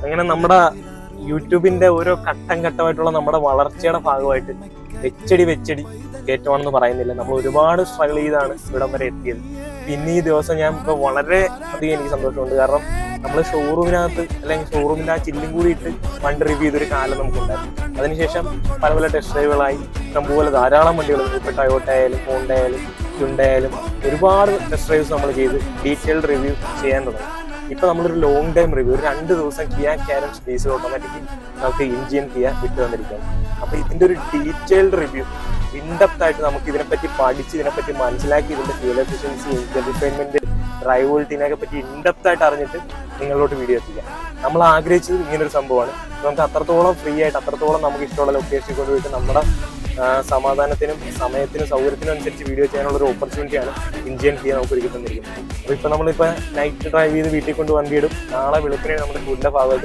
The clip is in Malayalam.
അങ്ങനെ നമ്മുടെ യൂട്യൂബിന്റെ ഓരോ ഘട്ടം ഘട്ടമായിട്ടുള്ള നമ്മുടെ വളർച്ചയുടെ ഭാഗമായിട്ട് വെച്ചടി കയറ്റമാണെന്ന് പറയുന്നില്ല. നമ്മൾ ഒരുപാട് സ്ട്രഗിൾ ചെയ്താണ് ഇവിടം വരെ എത്തിയത്. പിന്നെ ഈ ദിവസം ഞാൻ ഇപ്പോൾ വളരെ അധികം എനിക്ക് സന്തോഷമുണ്ട്. കാരണം നമ്മൾ ഷോറൂമിനകത്ത് അല്ലെങ്കിൽ ഷോറൂമിൻ്റെ ആ ചില്ലും കൂടി ഇട്ട് വണ്ടി റിവ്യൂ ചെയ്തൊരു കാലം നമുക്കുണ്ടായിരുന്നു. അതിനുശേഷം പല പല ടെസ്റ്റ് ഡ്രൈവുകളായി ഇഷ്ടംപോലെ ധാരാളം വണ്ടികൾ, ഇപ്പോൾ ടൊയോട്ട ആയാലും ഹോണ്ട ആയാലും ഹ്യുണ്ടായി ആയാലും ഒരുപാട് ടെസ്റ്റ് ഡ്രൈവ്സ് നമ്മൾ ചെയ്ത് ഡീറ്റെയിൽഡ് റിവ്യൂ ചെയ്യാൻ തുടങ്ങി. ഇപ്പൊ നമ്മളൊരു ലോങ് ടൈം റിവ്യൂ, ഒരു 2 ദിവസം കിയ കാരൻസ് ഡീസൽ ഓട്ടോമാറ്റിക് നമുക്ക് ഇന്ത്യൻ കിയ വിട്ടു വന്നിരിക്കുകയാണ്. അപ്പൊ ഇതിന്റെ ഒരു ഡീറ്റെയിൽഡ് റിവ്യൂ ഇൻഡെപ്ത് ആയിട്ട് നമുക്ക് ഇതിനെപ്പറ്റി പഠിച്ച് ഇതിനെപ്പറ്റി മനസ്സിലാക്കി ഇതിന്റെ ഫ്യൂൽ എഫിഷ്യൻസി, എഞ്ചിൻ റിഫൈൻമെന്റ്, ഡ്രൈവബിലിറ്റിനെ പറ്റി ഇൻഡെപ്ത് ആയിട്ട് അറിഞ്ഞിട്ട് നിങ്ങളോട്ട് വീഡിയോ എത്തിക്കാം. നമ്മൾ ആഗ്രഹിച്ചത് ഇങ്ങനൊരു സംഭവമാണ്. നമുക്ക് അത്രത്തോളം ഫ്രീ ആയിട്ട് അത്രത്തോളം നമുക്ക് ഇഷ്ടമുള്ള ലൊക്കേഷനിൽ കൊണ്ടുപോയിട്ട് നമ്മുടെ സമാധാനത്തിനും സമയത്തിനും സൗകര്യത്തിനും അനുസരിച്ച് വീഡിയോ ചെയ്യാനുള്ള ഒരു ഓപ്പർച്യൂണിറ്റിയാണ് ഇന്ത്യൻ കിയ നമുക്ക് ഒരുക്കി തന്നിരിക്കുന്നത്. അപ്പോൾ ഇപ്പൊ നമ്മളിപ്പോൾ നൈറ്റ് ഡ്രൈവ് ചെയ്ത് വീട്ടിൽ കൊണ്ട് വണ്ടി ഇടും. നാളെ വെളുപ്പിനെ നമ്മുടെ ഫുഡിന്റെ ഭാഗമായിട്ട്